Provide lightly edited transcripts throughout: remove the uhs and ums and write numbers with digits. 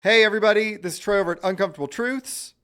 Hey everybody, this is Troy over at Uncomfortable Truths.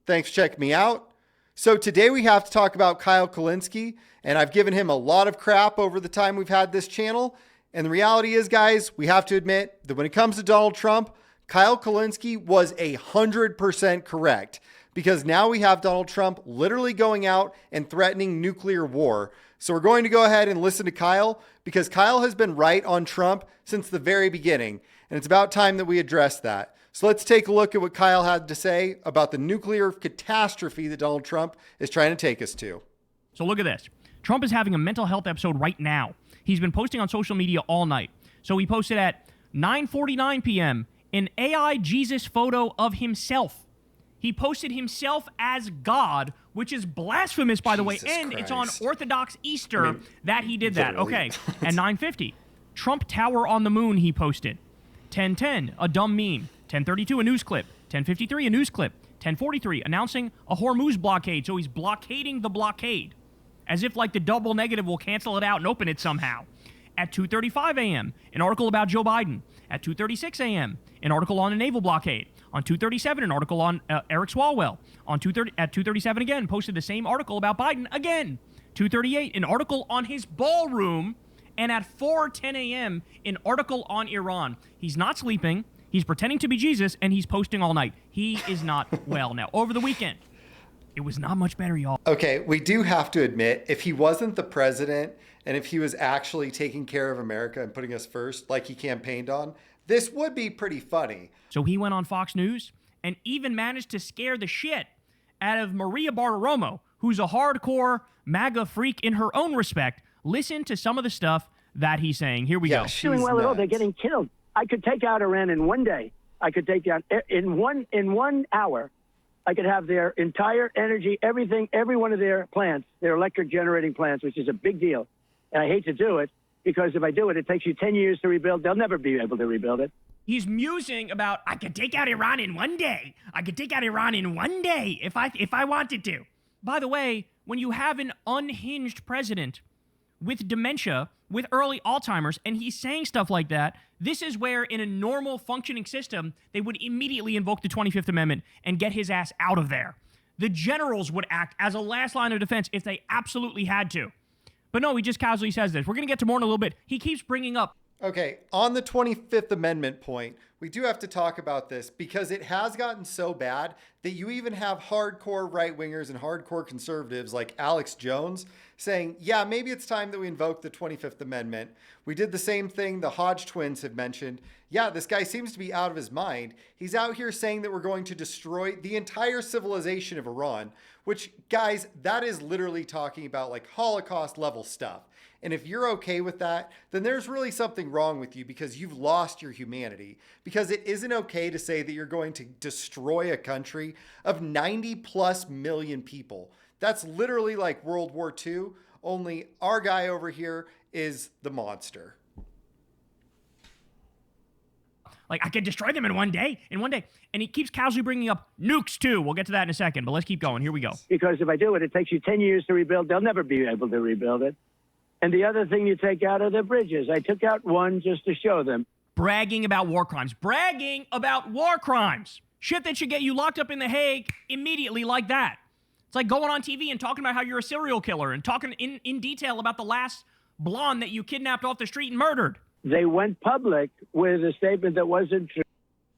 Thanks for checking me out. So today we have to talk about Kyle Kulinski, and I've given him a lot of crap over the time we've had this channel. And the reality is, guys, we have to admit that when it comes to Donald Trump, Kyle Kulinski was 100% correct, because now we have Donald Trump literally going out and threatening nuclear war. So we're going to go ahead and listen to Kyle, because Kyle has been right on Trump since the very beginning, and it's about time that we address that. So let's take a look at what Kyle had to say about the nuclear catastrophe that Donald Trump is trying to take us to. So look at this. Trump is having a mental health episode right now. He's been posting on social media all night. So he posted at 9:49 p.m. an AI Jesus photo of himself. He posted himself as God, which is blasphemous, by the way, and It's on Orthodox Easter that he did that. Okay, at 9:50, Trump Tower on the moon, he posted. 10:10, a dumb meme. 10:32, a news clip. 10:53, a news clip. 10:43, announcing a Hormuz blockade. So he's blockading the blockade, as if like the double negative will cancel it out and open it somehow. At 2:35 a.m., an article about Joe Biden. At 2:36 a.m., an article on a naval blockade. On 2:37, an article on Eric Swalwell. At 2:37 again, posted the same article about Biden again. 2:38, an article on his ballroom. And at 4:10 a.m., an article on Iran. He's not sleeping. He's pretending to be Jesus, and he's posting all night. He is not well. Now, over the weekend, it was not much better, y'all. Okay, we do have to admit, if he wasn't the president and if he was actually taking care of America and putting us first, like he campaigned on, this would be pretty funny. So he went on Fox News and even managed to scare the shit out of Maria Bartiromo, who's a hardcore MAGA freak in her own respect. Listen to some of the stuff that he's saying. Here we go. Doing well at all. They're getting killed. I could take out Iran in one day. I could take down in one hour. I could have their entire energy, everything, every one of their plants, their electric generating plants, which is a big deal. And I hate to do it, because if I do it, it takes you 10 years to rebuild. They'll never be able to rebuild it. He's musing about, I could take out Iran in one day. I could take out Iran in one day if I wanted to. By the way, when you have an unhinged president with dementia, with early Alzheimer's, and he's saying stuff like that, this is where, in a normal functioning system, they would immediately invoke the 25th Amendment and get his ass out of there. The generals would act as a last line of defense if they absolutely had to. But no, he just casually says this. We're going to get to more in a little bit. He keeps bringing up. Okay, on the 25th Amendment point, we do have to talk about this, because it has gotten so bad that you even have hardcore right-wingers and hardcore conservatives like Alex Jones saying, yeah, maybe it's time that we invoke the 25th Amendment. We did the same thing the Hodge twins have mentioned. Yeah, this guy seems to be out of his mind. He's out here saying that we're going to destroy the entire civilization of Iran, which, guys, that is literally talking about like Holocaust level stuff. And if you're okay with that, then there's really something wrong with you, because you've lost your humanity. Because it isn't okay to say that you're going to destroy a country of 90 plus million people. That's literally like World War II, only our guy over here is the monster. Like, I could destroy them in one day. And he keeps casually bringing up nukes, too. We'll get to that in a second, but let's keep going. Here we go. Because if I do it, it takes you 10 years to rebuild. They'll never be able to rebuild it. And the other thing you take out are the bridges. I took out one just to show them. Bragging about war crimes. Bragging about war crimes. Shit that should get you locked up in The Hague immediately, like that. It's like going on TV and talking about how you're a serial killer and talking in detail about the last blonde that you kidnapped off the street and murdered. They went public with a statement that wasn't true.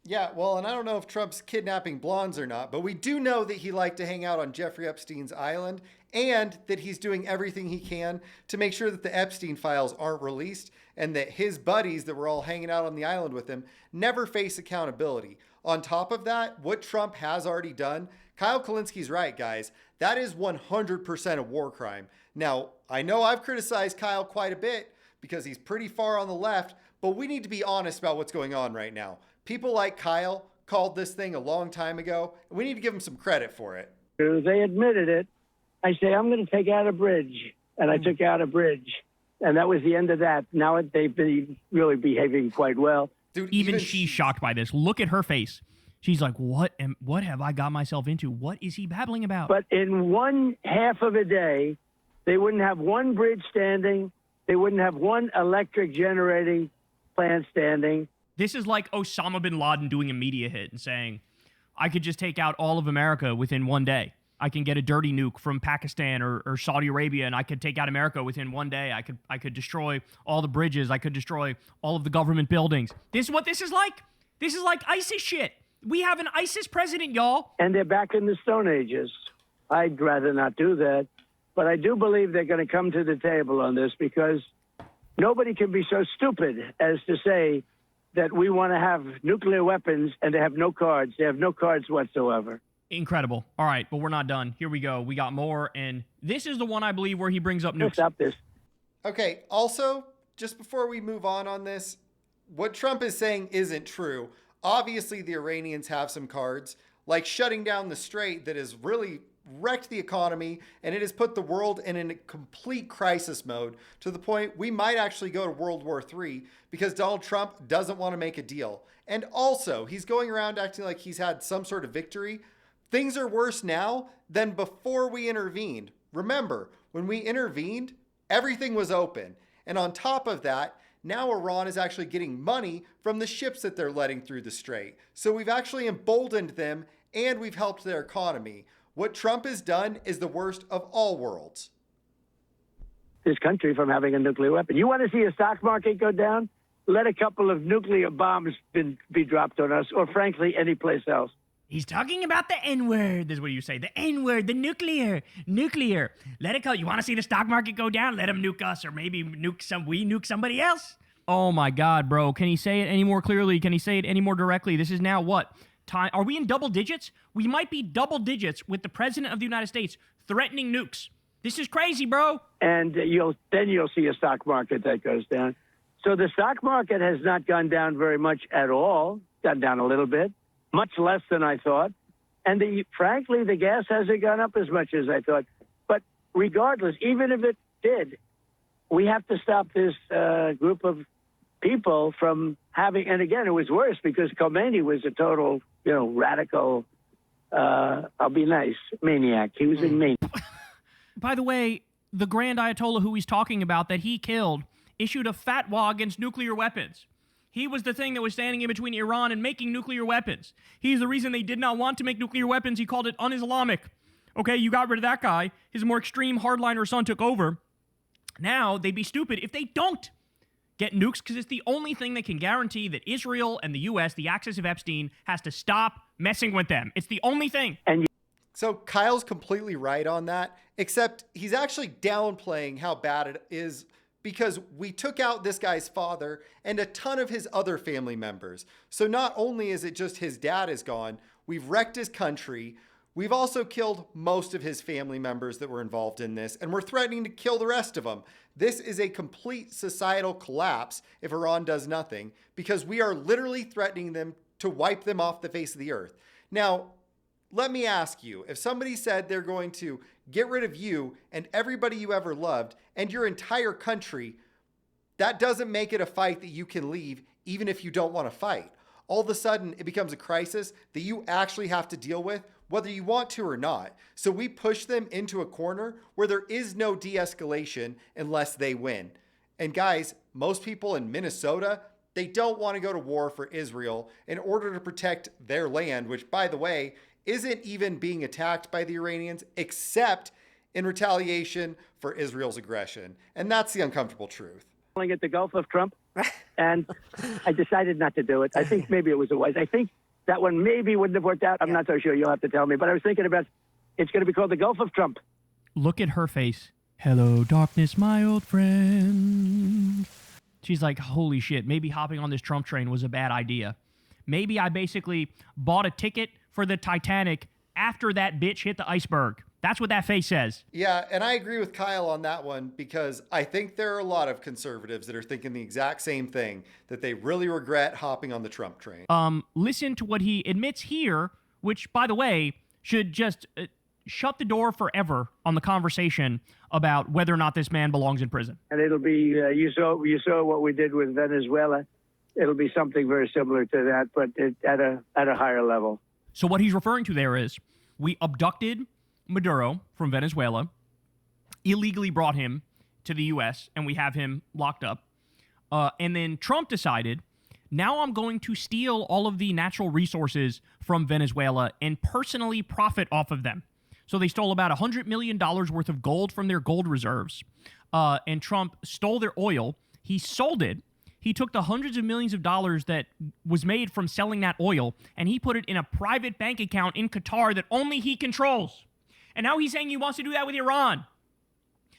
Yeah, well, and I don't know if Trump's kidnapping blondes or not, but we do know that he liked to hang out on Jeffrey Epstein's island, and that he's doing everything he can to make sure that the Epstein files aren't released, and that his buddies that were all hanging out on the island with him never face accountability. On top of that, what Trump has already done, Kyle Kulinski's right, guys. That is 100% a war crime. Now, I know I've criticized Kyle quite a bit because he's pretty far on the left, but we need to be honest about what's going on right now. People like Kyle called this thing a long time ago, and we need to give him some credit for it. They admitted it. I say, I'm going to take out a bridge. And I took out a bridge. And that was the end of that. Now they've been really behaving quite well. Dude, even she's shocked by this. Look at her face. She's like, what have I got myself into? What is he babbling about? But in one half of a day, they wouldn't have one bridge standing. They wouldn't have one electric generating plant standing. This is like Osama bin Laden doing a media hit and saying, I could just take out all of America within one day. I can get a dirty nuke from Pakistan or Saudi Arabia, and I could take out America within one day. I could destroy all the bridges. I could destroy all of the government buildings. This is what this is like. This is like ISIS shit. We have an ISIS president, y'all. And they're back in the Stone Ages. I'd rather not do that. But I do believe they're going to come to the table on this, because nobody can be so stupid as to say that we want to have nuclear weapons and they have no cards. They have no cards whatsoever. Incredible. All right, but we're not done. Here we go. We got more, and this is the one I believe where he brings up nukes. Stop this. Okay, also, just before we move on this, what Trump is saying isn't true. Obviously, the Iranians have some cards, like shutting down the strait that has really wrecked the economy, and it has put the world in a complete crisis mode to the point we might actually go to World War III because Donald Trump doesn't want to make a deal. And also, he's going around acting like he's had some sort of victory. Things are worse now than before we intervened. Remember, when we intervened, everything was open. And on top of that, now Iran is actually getting money from the ships that they're letting through the strait. So we've actually emboldened them and we've helped their economy. What Trump has done is the worst of all worlds. This country from having a nuclear weapon. You want to see a stock market go down? Let a couple of nuclear bombs be dropped on us, or frankly, any place else. He's talking about the N-word. This is what you say. The N-word, the nuclear. Let it go. You want to see the stock market go down? Let him nuke us, or maybe we nuke somebody else. Oh my God, bro. Can he say it any more clearly? Can he say it any more directly? This is now what? Time? Are we in double digits? We might be double digits with the president of the United States threatening nukes. This is crazy, bro. And you'll see a stock market that goes down. So the stock market has not gone down very much at all. Gone down a little bit. Much less than I thought. And frankly, the gas hasn't gone up as much as I thought. But regardless, even if it did, we have to stop this group of people from having, and again, it was worse because Khomeini was a total, radical, I'll be nice, maniac. He was a maniac. By the way, the Grand Ayatollah who he's talking about that he killed issued a fatwa against nuclear weapons. He was the thing that was standing in between Iran and making nuclear weapons. He's the reason they did not want to make nuclear weapons. He called it un-Islamic. Okay, you got rid of that guy. His more extreme hardliner son took over. Now, they'd be stupid if they don't get nukes, because it's the only thing that can guarantee that Israel and the U.S., the axis of Epstein, has to stop messing with them. It's the only thing. So Kyle's completely right on that, except he's actually downplaying how bad it is, because we took out this guy's father and a ton of his other family members. So not only is it just his dad is gone, we've wrecked his country. We've also killed most of his family members that were involved in this, and we're threatening to kill the rest of them. This is a complete societal collapse if Iran does nothing, because we are literally threatening them to wipe them off the face of the earth. Now, let me ask you, if somebody said they're going to get rid of you and everybody you ever loved and your entire country, that doesn't make it a fight that you can leave even if you don't want to fight. All of a sudden, it becomes a crisis that you actually have to deal with, whether you want to or not. So we push them into a corner where there is no de-escalation unless they win. And guys, most people in Minnesota, they don't want to go to war for Israel in order to protect their land, which, by the way, isn't even being attacked by the Iranians except in retaliation for Israel's aggression. And that's the uncomfortable truth. At the Gulf of Trump, and I decided not to do it. I think maybe it was a wise. I think that one maybe wouldn't have worked out. I'm not so sure. You'll have to tell me. But I was thinking about it's going to be called the Gulf of Trump. Look at her face. Hello, darkness, my old friend. She's like, holy shit, maybe hopping on this Trump train was a bad idea. Maybe I basically bought a ticket for the Titanic after that bitch hit the iceberg. That's what that face says. Yeah, and I agree with Kyle on that one, because I think there are a lot of conservatives that are thinking the exact same thing, that they really regret hopping on the Trump train. Listen to what he admits here, which, by the way, should just shut the door forever on the conversation about whether or not this man belongs in prison. And it'll be, you saw what we did with Venezuela. It'll be something very similar to that, but at a higher level. So what he's referring to there is we abducted Maduro from Venezuela, illegally brought him to the U.S., and we have him locked up. And then Trump decided Now I'm going to steal all of the natural resources from Venezuela and personally profit off of them. So they stole about $100 million worth of gold from their gold reserves. And Trump stole their oil. He sold it. He took the hundreds of millions of dollars that was made from selling that oil, and he put it in a private bank account in Qatar that only he controls. And now he's saying he wants to do that with Iran.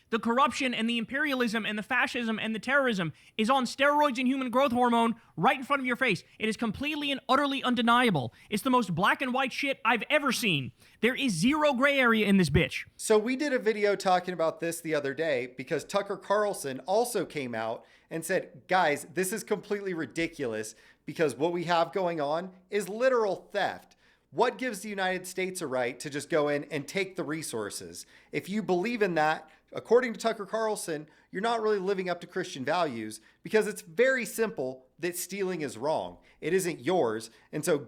The corruption and the imperialism and the fascism and the terrorism is on steroids and human growth hormone right in front of your face. It is completely and utterly undeniable. It's the most black and white shit I've ever seen. There is zero gray area in this bitch. So we did a video talking about this the other day because Tucker Carlson also came out and said, guys, this is completely ridiculous because what we have going on is literal theft. What gives the United States a right to just go in and take the resources? If you believe in that, according to Tucker Carlson, you're not really living up to Christian values because it's very simple that stealing is wrong. It isn't yours. And so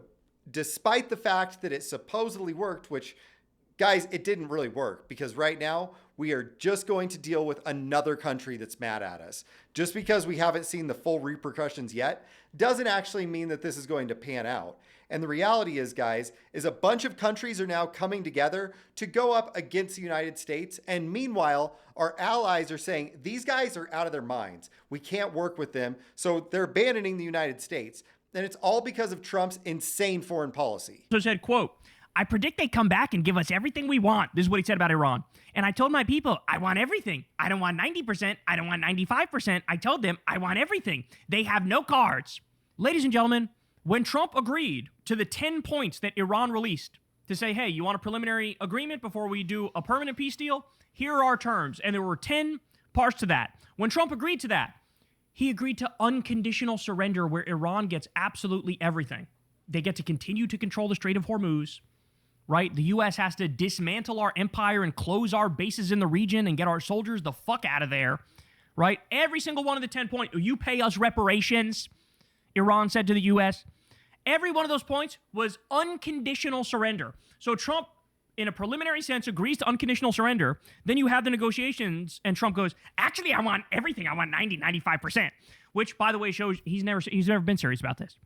despite the fact that it supposedly worked, which, guys, it didn't really work because right now we are just going to deal with another country that's mad at us. Just because we haven't seen the full repercussions yet doesn't actually mean that this is going to pan out. And the reality is, guys, is a bunch of countries are now coming together to go up against the United States. And meanwhile, our allies are saying, these guys are out of their minds. We can't work with them. So they're abandoning the United States. And it's all because of Trump's insane foreign policy. So said, quote, I predict they come back and give us everything we want. This is what he said about Iran. And I told my people, I want everything. I don't want 90%. I don't want 95%. I told them, I want everything. They have no cards. Ladies and gentlemen, when Trump agreed to the 10 points that Iran released to say, hey, you want a preliminary agreement before we do a permanent peace deal? Here are our terms. And there were 10 parts to that. When Trump agreed to that, he agreed to unconditional surrender where Iran gets absolutely everything. They get to continue to control the Strait of Hormuz, right? The U.S. has to dismantle our empire and close our bases in the region and get our soldiers the fuck out of there, right? Every single one of the 10 points, you pay us reparations, Iran said to the U.S. Every one of those points was unconditional surrender. So Trump, in a preliminary sense, agrees to unconditional surrender. Then you have the negotiations, and Trump goes, actually, I want everything. I want 90, 95%, which, by the way, shows he's never been serious about this.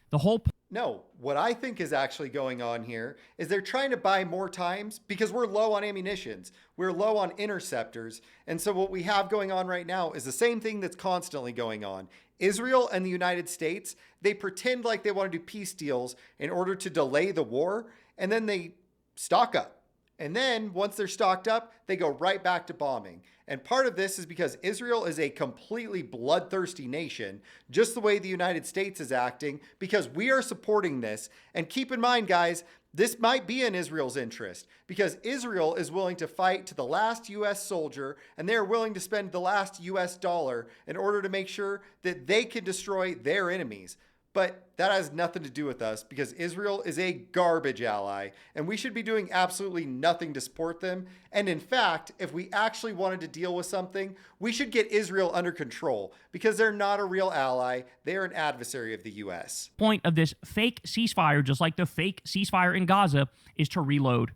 The whole No, what I think is actually going on here is they're trying to buy more times because we're low on ammunitions. We're low on interceptors. And so what we have going on right now is the same thing that's constantly going on. Israel and the United States, they pretend like they want to do peace deals in order to delay the war, and then they stock up. And then once they're stocked up, they go right back to bombing. And part of this is because Israel is a completely bloodthirsty nation, just the way the United States is acting, because we are supporting this. And keep in mind, guys, this might be in Israel's interest because Israel is willing to fight to the last U.S. soldier, and they're willing to spend the last U.S. dollar in order to make sure that they can destroy their enemies. But that has nothing to do with us because Israel is a garbage ally and we should be doing absolutely nothing to support them. And in fact, if we actually wanted to deal with something, we should get Israel under control because they're not a real ally. They're an adversary of the U.S. Point of this fake ceasefire, just like the fake ceasefire in Gaza, is to reload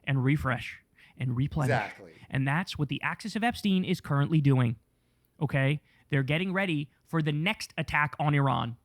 and refresh and replenish. Exactly. And that's what the Axis of Epstein is currently doing. Okay? They're getting ready for the next attack on Iran.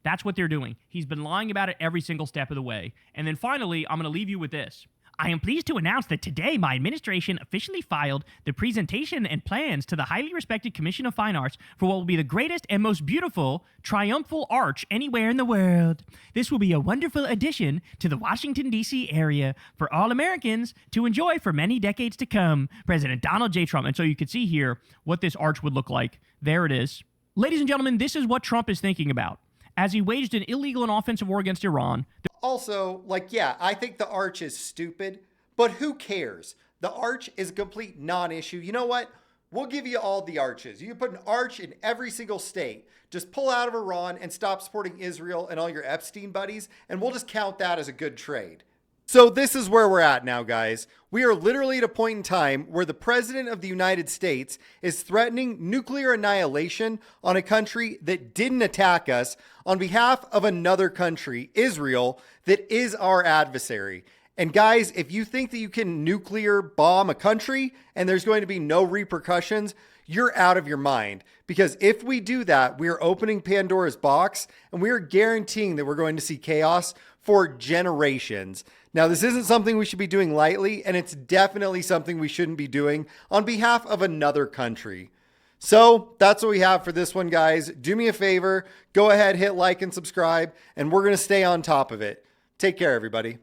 That's what they're doing. He's been lying about it every single step of the way. And then finally, I'm going to leave you with this. I am pleased to announce that today my administration officially filed the presentation and plans to the highly respected Commission of Fine Arts for what will be the greatest and most beautiful triumphal arch anywhere in the world. This will be a wonderful addition to the Washington, D.C. area for all Americans to enjoy for many decades to come. President Donald J. Trump. And so you can see here what this arch would look like. There it is. Ladies and gentlemen, this is what Trump is thinking about as he waged an illegal and offensive war against Iran. Also, yeah, I think the arch is stupid, but who cares? The arch is a complete non-issue. You know what? We'll give you all the arches. You can put an arch in every single state. Just pull out of Iran and stop supporting Israel and all your Epstein buddies, and we'll just count that as a good trade. So this is where we're at now, guys. We are literally at a point in time where the President of the United States is threatening nuclear annihilation on a country that didn't attack us on behalf of another country, Israel, that is our adversary. And guys, if you think that you can nuclear bomb a country and there's going to be no repercussions, you're out of your mind. Because if we do that, we are opening Pandora's box and we are guaranteeing that we're going to see chaos for generations. Now, this isn't something we should be doing lightly, and it's definitely something we shouldn't be doing on behalf of another country. So that's what we have for this one, guys. Do me a favor, go ahead, hit like and subscribe, and we're going to stay on top of it. Take care, everybody.